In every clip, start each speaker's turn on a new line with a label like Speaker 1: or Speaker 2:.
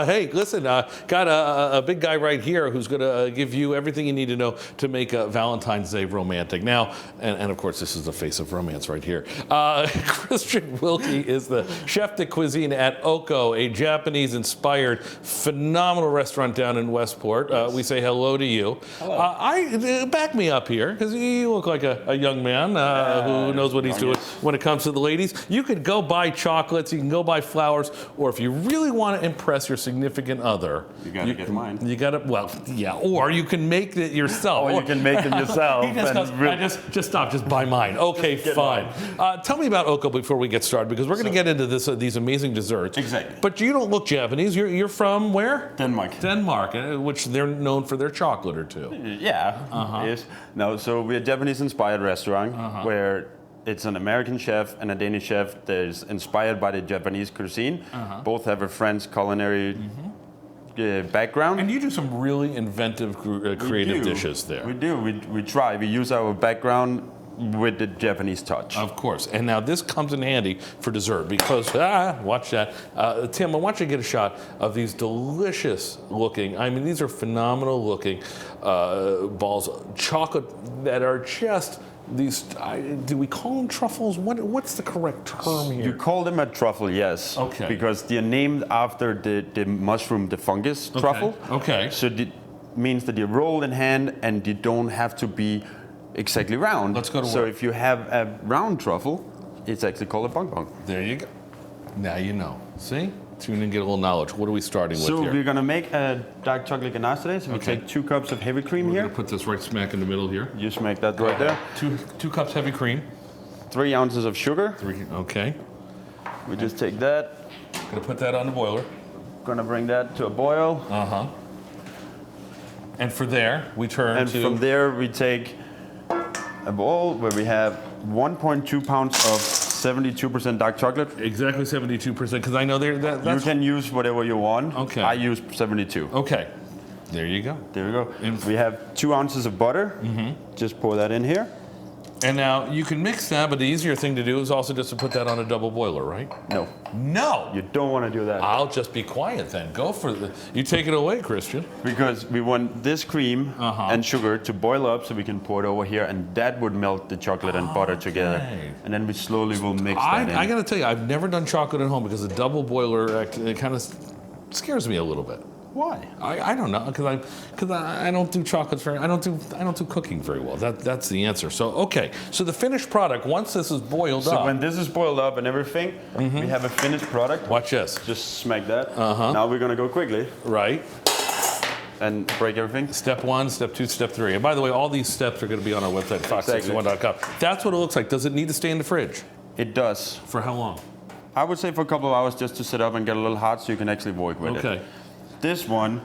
Speaker 1: Hey, listen, got a big guy right here who's going to give you everything you need to know to make Valentine's Day romantic. Now, and of course, this is the face of romance right here. Christian Wilki is the chef de cuisine at OKO, a Japanese-inspired, phenomenal restaurant down in Westport.
Speaker 2: Yes.
Speaker 1: We say hello to you.
Speaker 2: Hello.
Speaker 1: Back me up here, because you look like a young man who knows what he's doing when it comes to the ladies. You could go buy chocolates, you can go buy flowers, or if you really want to impress your significant other,
Speaker 2: You gotta get mine.
Speaker 1: You gotta, well, yeah, or you can make it yourself.
Speaker 2: Or you can make them yourself.
Speaker 1: He just goes, just stop, just buy mine. Okay, fine. Tell me about OKO before we get started, because we're going to get into this these amazing desserts.
Speaker 2: Exactly.
Speaker 1: But you don't look Japanese. You're from where?
Speaker 2: Denmark.
Speaker 1: Denmark, which they're known for their chocolate or two.
Speaker 2: Yeah. Yes. No, so we're a Japanese-inspired restaurant where it's an American chef and a Danish chef that is inspired by the Japanese cuisine. Both have a French culinary background.
Speaker 1: And you do some really inventive, creative dishes there.
Speaker 2: We do. We try. We use our background with the Japanese touch.
Speaker 1: Of course. And now this comes in handy for dessert because, watch that. Tim, I want you to get a shot of these delicious looking, I mean, these are phenomenal looking balls, chocolate that are just these, do we call them truffles? What's the correct term here?
Speaker 2: You call them a truffle, yes.
Speaker 1: Okay.
Speaker 2: Because they're named after the mushroom, the fungus truffle.
Speaker 1: Okay.
Speaker 2: So it means that they roll in hand and they don't have to be exactly round.
Speaker 1: Let's go to
Speaker 2: So
Speaker 1: work.
Speaker 2: if you have a round truffle, it's actually called a bong bong.
Speaker 1: There you go. Now you know. See? Tune in and get a little knowledge. What are we starting with
Speaker 2: So
Speaker 1: here?
Speaker 2: we're gonna make a dark chocolate ganache today. So we take 2 cups of heavy cream
Speaker 1: We're
Speaker 2: here.
Speaker 1: gonna put this right smack in the middle here.
Speaker 2: You smack that right there.
Speaker 1: Two cups heavy cream.
Speaker 2: 3 ounces of sugar.
Speaker 1: Okay.
Speaker 2: We just take that.
Speaker 1: Gonna put that on the boiler.
Speaker 2: Gonna bring that to a boil.
Speaker 1: And for there, we turn
Speaker 2: And
Speaker 1: to...
Speaker 2: from there, we take a bowl where we have 1.2 pounds of 72% dark chocolate.
Speaker 1: Exactly 72%, because I know that's...
Speaker 2: You can use whatever you want.
Speaker 1: Okay.
Speaker 2: I use 72.
Speaker 1: Okay. There you go.
Speaker 2: There we go.
Speaker 1: And
Speaker 2: We have 2 ounces of butter. Just pour that in here.
Speaker 1: And now you can mix that, but the easier thing to do is also just to put that on a double boiler, right?
Speaker 2: No,
Speaker 1: No.
Speaker 2: you don't want to do that.
Speaker 1: I'll just be quiet then. Go for the... You take it away, Christian.
Speaker 2: Because we want this cream and sugar to boil up so we can pour it over here, and that would melt the chocolate and butter together. And then we slowly will mix that in.
Speaker 1: I got to tell you, I've never done chocolate at home because the double boiler, it kind of scares me a little bit.
Speaker 2: Why?
Speaker 1: I don't know, because I don't do chocolates I don't do cooking very well. That's the answer. So okay, so the finished product, once this is boiled up.
Speaker 2: So when this is boiled up and everything, we have a finished product.
Speaker 1: Watch this.
Speaker 2: Just smack that. Now we're gonna go quickly
Speaker 1: Right.
Speaker 2: and break everything.
Speaker 1: Step 1, step 2, step 3. And by the way, all these steps are going to be on our website, fox61.com. That's what it looks like. Does it need to stay in the fridge?
Speaker 2: It does.
Speaker 1: For how long?
Speaker 2: I would say for a couple of hours just to sit up and get a little hot so you can actually work with it.
Speaker 1: Okay.
Speaker 2: This one,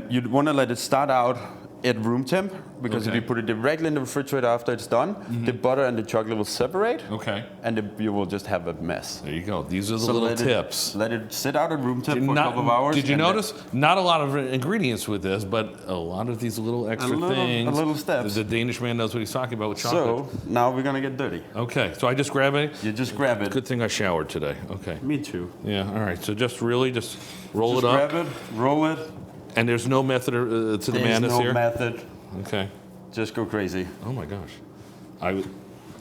Speaker 2: you'd want to let it start out at room temp, because if you put it directly in the refrigerator after it's done, the butter and the chocolate will separate,
Speaker 1: Okay.
Speaker 2: and you will just have a mess.
Speaker 1: There you go. These are the
Speaker 2: So
Speaker 1: little
Speaker 2: let
Speaker 1: tips.
Speaker 2: Let it sit out at room temp for a couple of hours.
Speaker 1: Did you
Speaker 2: and
Speaker 1: notice? Not a lot of ingredients with this, but a lot of these little extra things.
Speaker 2: A little steps.
Speaker 1: The Danish man knows what he's talking about with chocolate.
Speaker 2: So now we're gonna get dirty.
Speaker 1: Okay, so I just grab it.
Speaker 2: You just grab it.
Speaker 1: Good thing I showered today. Okay.
Speaker 2: Me too.
Speaker 1: Yeah. All right. So just roll
Speaker 2: Just
Speaker 1: it up.
Speaker 2: grab it, roll it.
Speaker 1: And there's no method to the madness
Speaker 2: There's no
Speaker 1: here.
Speaker 2: method.
Speaker 1: Okay.
Speaker 2: Just go crazy.
Speaker 1: Oh my gosh.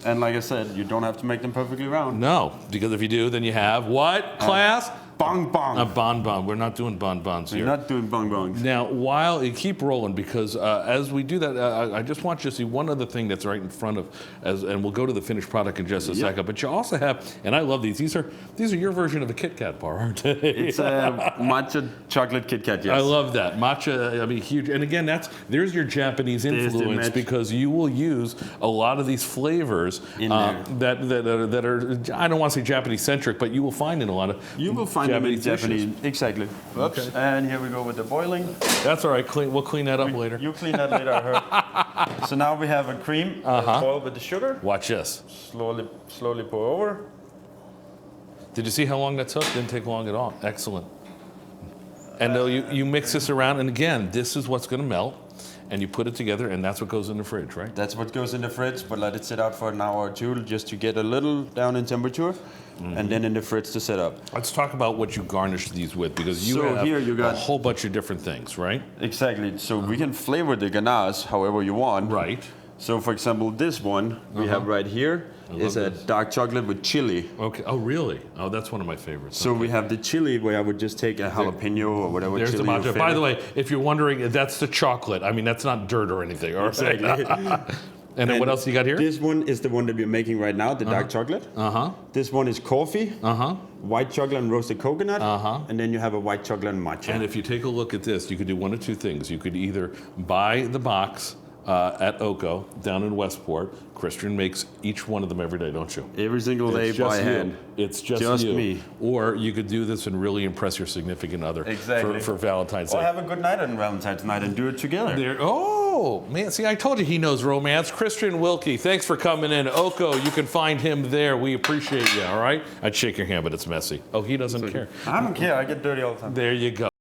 Speaker 2: And like I said, you don't have to make them perfectly round.
Speaker 1: No, because if you do, then you have what class?
Speaker 2: Bong bong.
Speaker 1: A bonbon. We're not doing bonbons here.
Speaker 2: You're not doing bong bongs.
Speaker 1: Now, while you keep rolling, because as we do that, I just want you to see one other thing that's right in front of, and we'll go to the finished product in just a second. But you also have, and I love these. These are your version of a Kit Kat bar, aren't they?
Speaker 2: It's a matcha chocolate Kit Kat, yes.
Speaker 1: I love that matcha. I mean, huge. And again, there's your Japanese influence, because you will use a lot of these flavors
Speaker 2: in there.
Speaker 1: that are I don't want to say Japanese centric, but you will find in a lot of Japanese
Speaker 2: Japanese.
Speaker 1: dishes.
Speaker 2: Exactly. Oops.
Speaker 1: Okay.
Speaker 2: And here we go with the boiling.
Speaker 1: That's all right. We'll clean that up later.
Speaker 2: You clean that later, I heard. So now we have a cream boiled with the sugar.
Speaker 1: Watch this.
Speaker 2: Slowly pour over.
Speaker 1: Did you see how long that took? Didn't take long at all. Excellent. And you mix this around, and again, this is what's going to melt. and you put it together, and that's what goes in the fridge, right?
Speaker 2: That's what goes in the fridge, but let it sit out for an hour or two just to get a little down in temperature, and then in the fridge to set up.
Speaker 1: Let's talk about what you garnish these with, because you
Speaker 2: So
Speaker 1: have
Speaker 2: here you got-
Speaker 1: a whole bunch of different things, right?
Speaker 2: Exactly. So we can flavor the ganache however you want.
Speaker 1: Right.
Speaker 2: So for example, this one we have right here is a dark chocolate with chili.
Speaker 1: Okay. Oh, really? Oh, that's one of my favorites.
Speaker 2: So we have the chili where I would just take a jalapeno or whatever
Speaker 1: There's the
Speaker 2: chili you
Speaker 1: matcha. By the
Speaker 2: favor.
Speaker 1: way, if you're wondering, that's the chocolate. I mean, that's not dirt or anything. All right?
Speaker 2: Exactly.
Speaker 1: And then what else you got here?
Speaker 2: This one is the one that we're making right now, the dark chocolate. This one is coffee, white chocolate and roasted coconut, and then you have a white chocolate and matcha.
Speaker 1: And if you take a look at this, you could do one of two things. You could either buy the box at OKO down in Westport. Christian makes each one of them every day, don't you?
Speaker 2: Every single day
Speaker 1: It's
Speaker 2: by
Speaker 1: just you.
Speaker 2: hand.
Speaker 1: It's just
Speaker 2: Just
Speaker 1: you.
Speaker 2: me.
Speaker 1: Or you could do this and really impress your significant other
Speaker 2: Exactly.
Speaker 1: for Valentine's
Speaker 2: Or
Speaker 1: Day.
Speaker 2: have a good night on Valentine's night and do it together.
Speaker 1: There, oh, man, see, I told you he knows romance. Christian Wilki, thanks for coming in. OKO, you can find him there. We appreciate you, all right? I'd shake your hand, but it's messy. Oh, he doesn't care.
Speaker 2: I don't care, I get dirty all the time.
Speaker 1: There you go.